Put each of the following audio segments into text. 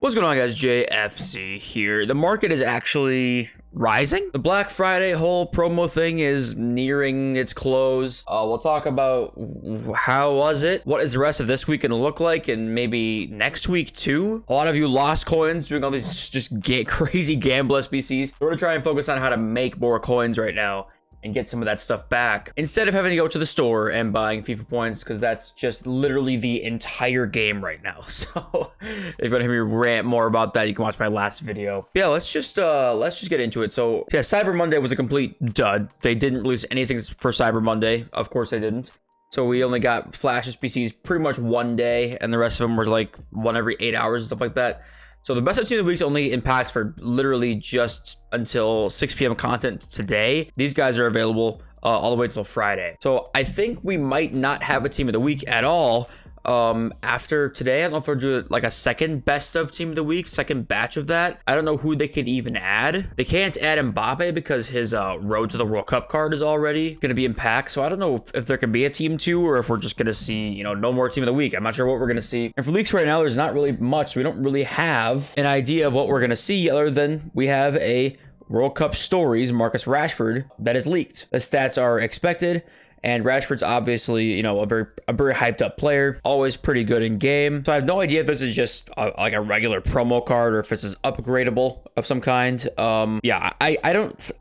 What's going on, guys? JFC here. The market is actually rising. The Black Friday whole promo thing is nearing its close. We'll talk about how was it, what is the rest of this week going to look like, and maybe next week too. A lot of you lost coins doing all these just crazy gamble SBCs. We're going to try and focus on how to make more coins right now and get some of that stuff back instead of having to go to the store and buying FIFA points, because that's just literally the entire game right now. So if you want to hear me rant more about that, you can watch my last video. Yeah, let's just get into it. So yeah, Cyber Monday was a complete dud. They didn't release anything for Cyber Monday. Of course they didn't. So we only got Flash SBCs pretty much one day, and the rest of them were like one every 8 hours and stuff like that. So the best of team of the weeks only impacts for literally just until 6 p.m. content today. These guys are available all the way until Friday. So I think we might not have a team of the week at all after today. I don't know if we'll do like a second best of team of the week, second batch of that. I don't know who they could even add. They can't add Mbappe because his road to the World Cup card is already going to be in pack. So I don't know if there can be a team 2 or if we're just going to see, you know, no more team of the week. I'm not sure what we're going to see. And for leaks right now, there's not really much. We don't really have an idea of what we're going to see other than we have a World Cup Stories Marcus Rashford that is leaked. The stats are expected. And Rashford's obviously, you know, a very hyped up player, always pretty good in game. So I have no idea if this is just like a regular promo card or if this is upgradable of some kind. Yeah, I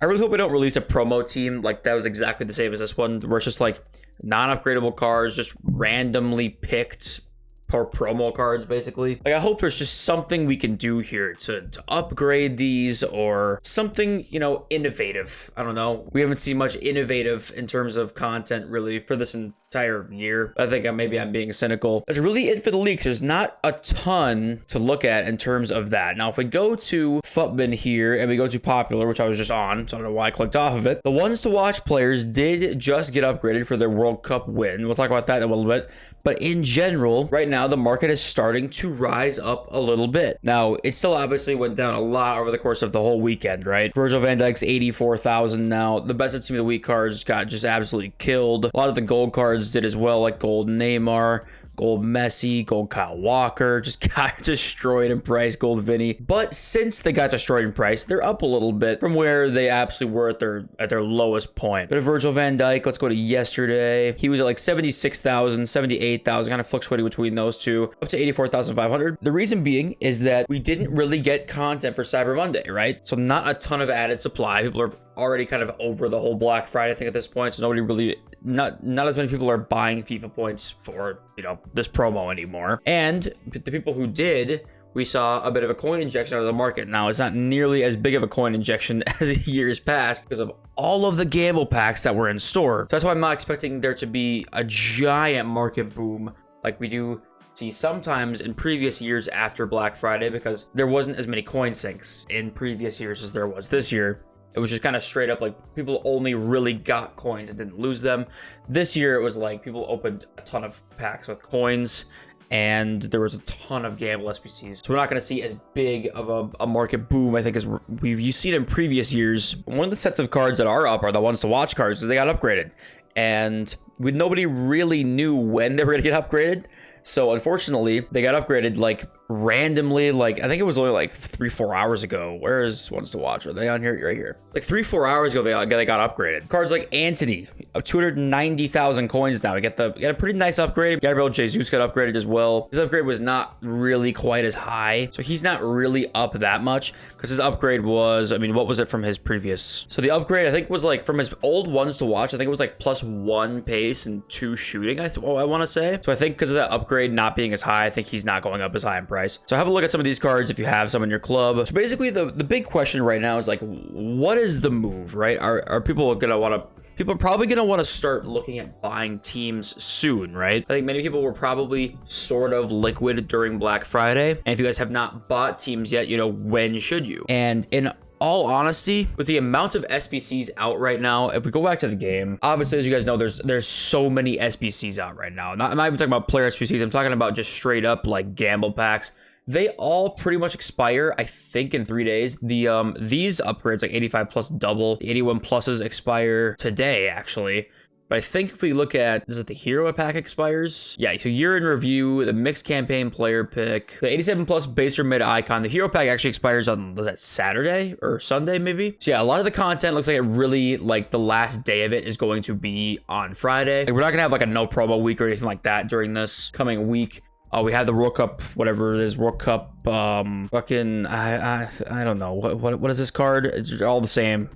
really hope we don't release a promo team like that was exactly the same as this one, where it's just like non-upgradable cards, just randomly picked per promo cards, basically. Like, I hope there's just something we can do here to upgrade these, or something, you know, innovative. I don't know. We haven't seen much innovative in terms of content really for this entire year. I think maybe I'm being cynical. That's really it for the leaks. There's not a ton to look at in terms of that. Now, if we go to Futbin here and we go to popular, which I was just on, so I don't know why I clicked off of it. The ones to watch players did just get upgraded for their World Cup win. We'll talk about that in a little bit. But in general, right now, the market is starting to rise up a little bit. Now, it still obviously went down a lot over the course of the whole weekend, right? Virgil van Dijk's 84,000 now. The best of team of the week cards got just absolutely killed. A lot of the gold cards did as well, like gold Neymar, gold Messi, gold Kyle Walker, just got destroyed in price, gold Vinny. But since they got destroyed in price, they're up a little bit from where they absolutely were at their lowest point. But Virgil van Dijk, let's go to yesterday. He was at like 76,000, 78,000, kind of fluctuating between those two, up to 84,500. The reason being is that we didn't really get content for Cyber Monday, right? So not a ton of added supply. People are already kind of over the whole Black Friday thing at this point, so nobody really, not as many people are buying FIFA points for, you know, this promo anymore. And the people who did, we saw a bit of a coin injection out of the market. Now, it's not nearly as big of a coin injection as years past because of all of the gamble packs that were in store. So that's why I'm not expecting there to be a giant market boom like we do see sometimes in previous years after Black Friday, because there wasn't as many coin sinks in previous years as there was this year. It was just kind of straight up like people only really got coins and didn't lose them. This year it was like people opened a ton of packs with coins and there was a ton of gamble SBCs. So we're not going to see as big of a market boom, I think, as you've seen in previous years. One of the sets of cards that are up are the ones to watch cards, because they got upgraded. And nobody really knew when they were going to get upgraded. So unfortunately, they got upgraded like randomly, like I think it was only like 3-4 hours ago. Where's ones to watch? Are they on here? Right here. Like 3-4 hours ago, they got upgraded. Cards like Antony, 290,000 coins now. We got a pretty nice upgrade. Gabriel Jesus got upgraded as well. His upgrade was not really quite as high, so he's not really up that much because his upgrade was, I mean, what was it from his previous? So the upgrade, I think, was like from his old ones to watch. I think it was like +1 pace and 2 shooting. I want to say. So I think because of that upgrade not being as high, I think he's not going up as high in price. So have a look at some of these cards if you have some in your club. So basically the big question right now is like, what is the move, right? Are people gonna want to, people are probably gonna want to start looking at buying teams soon, right? I think many people were probably sort of liquid during Black Friday. And if you guys have not bought teams yet, you know, when should you? And in all honesty, with the amount of SBCs out right now, if we go back to the game, obviously, as you guys know, there's so many SBCs out right now. I'm not even talking about player SBCs. I'm talking about just straight up like gamble packs. They all pretty much expire, I think, in 3 days. These upgrades, like 85 plus double, the 81 pluses expire today, actually. But I think if we look at, is it the hero pack expires? Yeah, so year in review, the mixed campaign player pick, the 87 plus base or mid icon. The hero pack actually expires on, was that Saturday or Sunday maybe? So yeah, a lot of the content looks like it really, like the last day of it is going to be on Friday. Like, we're not gonna have like a no promo week or anything like that during this coming week. We have the World Cup, whatever it is, World Cup, fucking, I don't know, what is this card? It's all the same,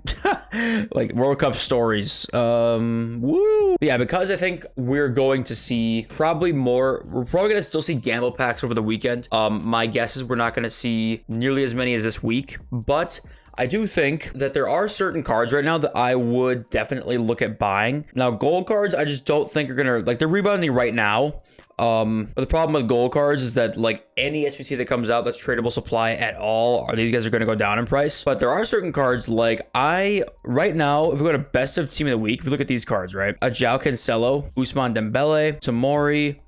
like World Cup stories, woo! But yeah, because I think we're going to see probably more, we're probably going to still see gamble packs over the weekend. My guess is we're not going to see nearly as many as this week, but I do think that there are certain cards right now that I would definitely look at buying. Now, gold cards, I just don't think are going to, like, they're rebounding right now. But the problem with gold cards is that, like, any SPC that comes out that's tradable supply at all, these guys are going to go down in price. But there are certain cards, like, right now, if we go to best of team of the week, if we look at these cards, right? A João Cancelo, Ousmane Dembele, Tomori,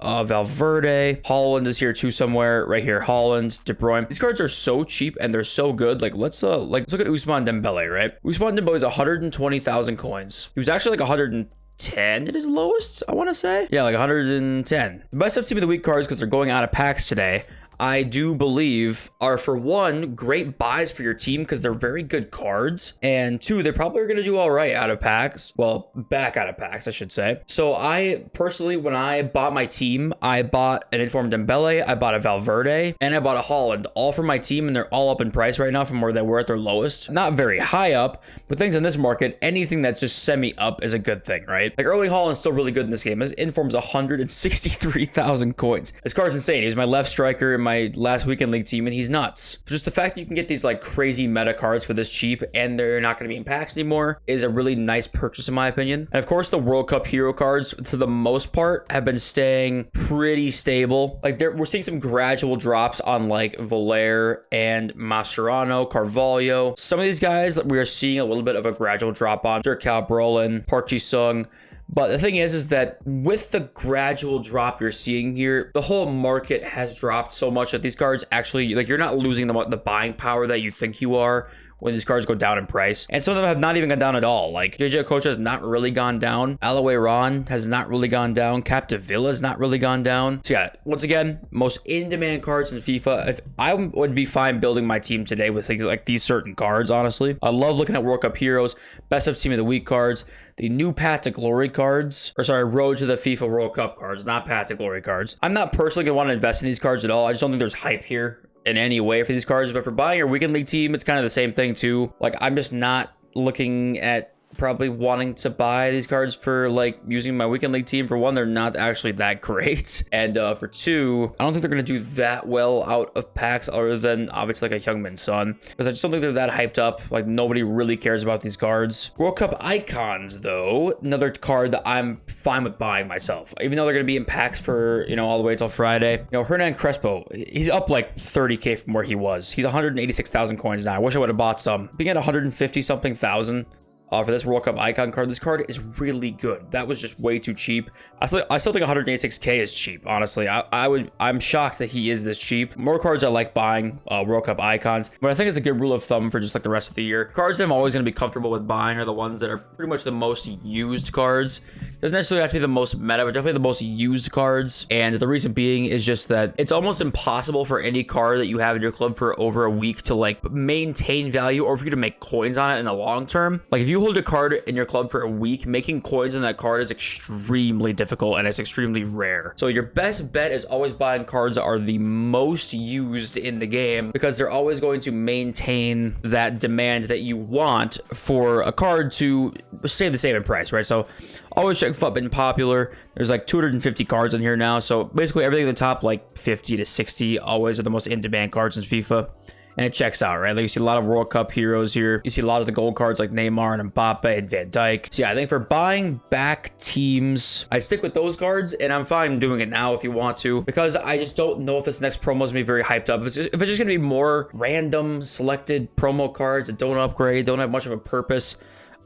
Valverde, Holland is here too somewhere, right here, Holland, De Bruyne. These cards are so cheap and they're so good. Like, let's look at Ousmane Dembele, right? Ousmane Dembele is 120,000 coins. He was actually like 110 at his lowest, I want to say. Yeah, like 110. The best of team of the week cards, because they're going out of packs today, I do believe are, for one, great buys for your team because they're very good cards, and two, they probably are going to do all right out of packs. Well, back out of packs, I should say. So I personally, when I bought my team, I bought an informed Dembele, I bought a Valverde, and I bought a Holland, all for my team, and they're all up in price right now from where they were at their lowest. Not very high up, but things in this market, anything that's just semi up is a good thing, right? Like, Erling Haaland's still really good in this game. His inform's 163,000 coins. This card's insane. He's my left striker in my last weekend league team, and he's nuts. Just the fact that you can get these like crazy meta cards for this cheap and they're not going to be in packs anymore is a really nice purchase in my opinion. And of course, the World Cup hero cards for the most part have been staying pretty stable. Like, we're seeing some gradual drops on like Valer and Mascherano, Carvalho. Some of these guys we are seeing a little bit of a gradual drop on. Dirk Brolin, Park Ji-sung. But the thing is that with the gradual drop you're seeing here, the whole market has dropped so much that these cards actually, like, you're not losing the buying power that you think you are when these cards go down in price. And some of them have not even gone down at all. Like, JJ Okocha has not really gone down. Alaoué Ron has not really gone down. Capdevila has not really gone down. So yeah, once again, most in-demand cards in FIFA. If I would be fine building my team today with things like these certain cards, honestly. I love looking at World Cup heroes, best of team of the week cards, the new Path to Glory cards, or sorry, Road to the FIFA World Cup cards, not Path to Glory cards. I'm not personally going to want to invest in these cards at all. I just don't think there's hype here in any way for these cards. But for buying your weekend league team, it's kind of the same thing too. Like, I'm just not looking at probably wanting to buy these cards for like using my weekend league team. For one, they're not actually that great, and for two, I don't think they're going to do that well out of packs other than obviously like a Heung-min Son, because I just don't think they're that hyped up. Like, nobody really cares about these cards. World Cup icons though, another card that I'm fine with buying myself, even though they're going to be in packs for, you know, all the way until Friday. You know, Hernan Crespo, he's up like 30k from where he was. He's 186,000 coins now. I wish I would have bought some. Being at 150 something thousand for this World Cup icon card. This card is really good. That was just way too cheap. I still think 186k is cheap, honestly. I'm shocked that he is this cheap. More cards I like buying, World Cup icons, but I think it's a good rule of thumb for just like the rest of the year. Cards that I'm always going to be comfortable with buying are the ones that are pretty much the most used cards. Doesn't necessarily have to be the most meta, but definitely the most used cards. And the reason being is just that it's almost impossible for any card that you have in your club for over a week to like maintain value, or for you to make coins on it in the long term. Like, if you hold a card in your club for a week, making coins on that card is extremely difficult and it's extremely rare. So your best bet is always buying cards that are the most used in the game, because they're always going to maintain that demand that you want for a card to stay the same in price, right? So always check FUT been popular. There's like 250 cards in here now. So basically everything in the top like 50 to 60 always are the most in-demand cards in FIFA. And it checks out, right? Like, you see a lot of World Cup heroes here. You see a lot of the gold cards like Neymar and Mbappe and Van Dijk. So yeah, I think for buying back teams, I stick with those cards, and I'm fine doing it now if you want to, because I just don't know if this next promo is going to be very hyped up. If it's just going to be more random selected promo cards that don't upgrade, don't have much of a purpose,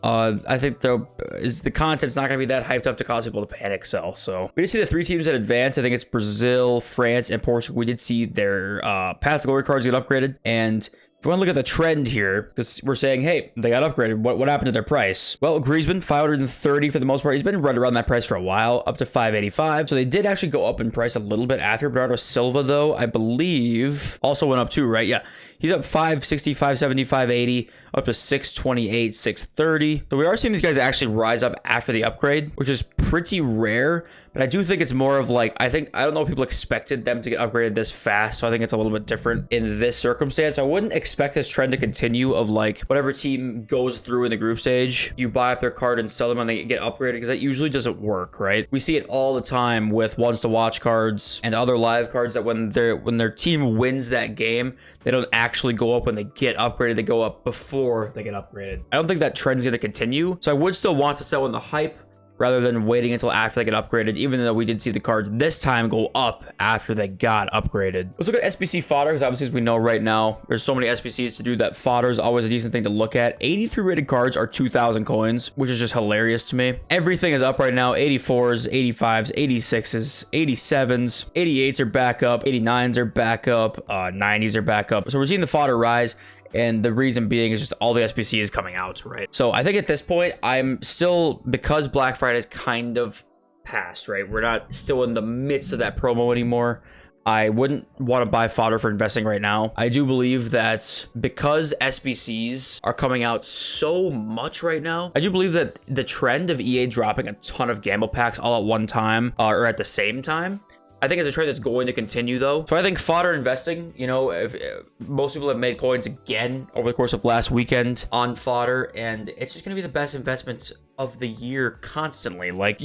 I think the content's not going to be that hyped up to cause people to panic sell. So we did see the three teams that advanced. I think it's Brazil, France, and Portugal. We did see their Path to Glory cards get upgraded, and If you want to look at the trend here, because we're saying, hey, they got upgraded. What happened to their price? Well, Griezmann, 530 for the most part. He's been right around that price for a while, up to 585. So they did actually go up in price a little bit after. Bernardo Silva, though, I believe, also went up too, right? Yeah. He's up 560, 570, 580, up to 628, 630. So we are seeing these guys actually rise up after the upgrade, which is pretty rare. But I do think it's more of like, I don't know if people expected them to get upgraded this fast. So I think it's a little bit different in this circumstance. I wouldn't expect this trend to continue of like whatever team goes through in the group stage, you buy up their card and sell them when they get upgraded, because that usually doesn't work, right? We see it all the time with ones to watch cards and other live cards that when their team wins that game, they don't actually go up when they get upgraded. They go up before they get upgraded. I don't think that trend's going to continue. So I would still want to sell in the hype rather than waiting until after they get upgraded, even though we did see the cards this time go up after they got upgraded. Let's look at SBC fodder, because obviously as we know right now, there's so many SBCs to do that fodder is always a decent thing to look at. 83 rated cards are 2,000 coins, which is just hilarious to me. Everything is up right now. 84s, 85s, 86s, 87s, 88s are back up, 89s are back up, 90s are back up. So we're seeing the fodder rise. And the reason being is just all the SBC is coming out, right? So I think at this point, I'm still, because Black Friday is kind of past, right? We're not still in the midst of that promo anymore. I wouldn't want to buy fodder for investing right now. I do believe that because SBCs are coming out so much right now, I do believe that the trend of EA dropping a ton of gamble packs all at one time or at the same time, I think it's a trend that's going to continue, though. So I think fodder investing, you know, if most people have made coins again over the course of last weekend on fodder, and it's just going to be the best investment of the year constantly. Like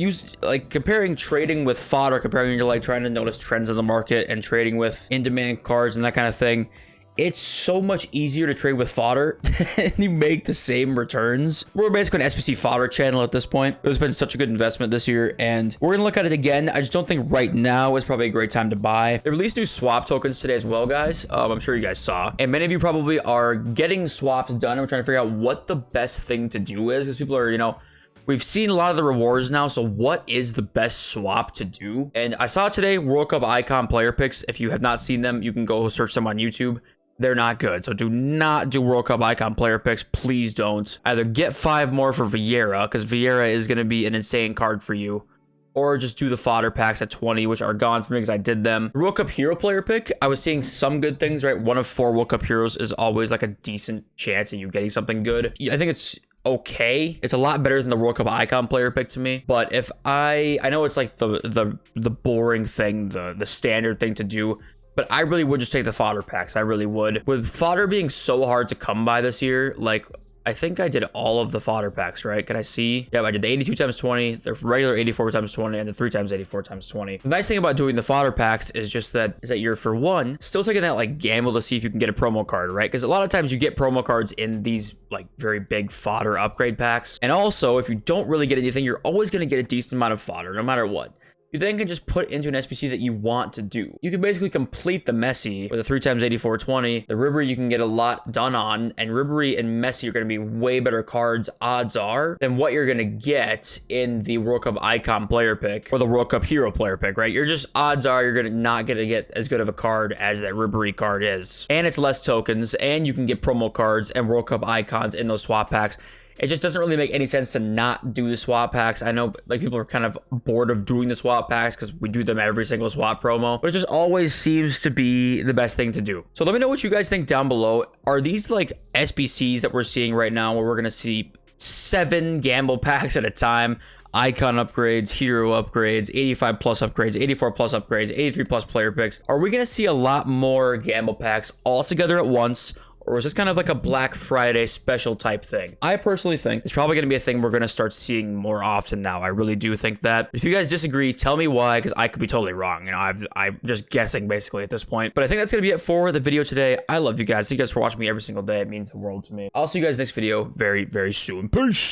comparing trading with fodder, comparing to like trying to notice trends in the market and trading with in-demand cards and that kind of thing. It's so much easier to trade with fodder and you make the same returns. We're basically an SBC fodder channel at this point. It's been such a good investment this year and we're gonna look at it again. I just don't think right now is probably a great time to buy. They released new swap tokens today as well, guys. I'm sure you guys saw. And many of you probably are getting swaps done. I'm trying to figure out what the best thing to do is, because people are, you know, we've seen a lot of the rewards now, so what is the best swap to do? And I saw today World Cup icon player picks. If you have not seen them, you can go search them on YouTube. They're not good, so do not do World Cup icon player picks. Please don't. Either get 5 more for Vieira, because Vieira is going to be an insane card for you, or just do the fodder packs at 20, which are gone for me because I did them. World Cup hero player pick, I was seeing some good things, right? 1 of 4 World Cup heroes is always like a decent chance of you getting something good. I think it's okay. It's a lot better than the World Cup icon player pick to me. But if I know it's like the boring thing, the standard thing to do, but I really would just take the fodder packs. I really would. With fodder being so hard to come by this year, like, I think I did all of the fodder packs, right? Can I see? Yeah, I did the 82 times 20, the regular 84 times 20, and the 3 times 84 times 20. The nice thing about doing the fodder packs is just that you're, for one, still taking that like gamble to see if you can get a promo card, right? Because a lot of times you get promo cards in these like very big fodder upgrade packs. And also, if you don't really get anything, you're always going to get a decent amount of fodder, no matter what. You then can just put into an SBC that you want to do. You can basically complete the Messi with a 3 times 84 20. The Ribery you can get a lot done on, and Ribery and Messi are going to be way better cards, odds are, than what you're going to get in the World Cup icon player pick or the World Cup hero player pick, right? You're just, odds are you're not going to get as good of a card as that Ribery card is. And it's less tokens, and you can get promo cards and World Cup icons in those swap packs. It just doesn't really make any sense to not do the swap packs. I know like people are kind of bored of doing the swap packs because we do them every single swap promo, but it just always seems to be the best thing to do. So let me know what you guys think down below. Are these like SBCs that we're seeing right now where we're going to see 7 gamble packs at a time? Icon upgrades, hero upgrades, 85 plus upgrades, 84 plus upgrades, 83 plus player picks. Are we going to see a lot more gamble packs all together at once? Or is this kind of like a Black Friday special type thing? I personally think it's probably going to be a thing we're going to start seeing more often now. I really do think that. If you guys disagree, tell me why, because I could be totally wrong. You know, I'm just guessing basically at this point. But I think that's going to be it for the video today. I love you guys. Thank you guys for watching me every single day. It means the world to me. I'll see you guys next video very, very soon. Peace.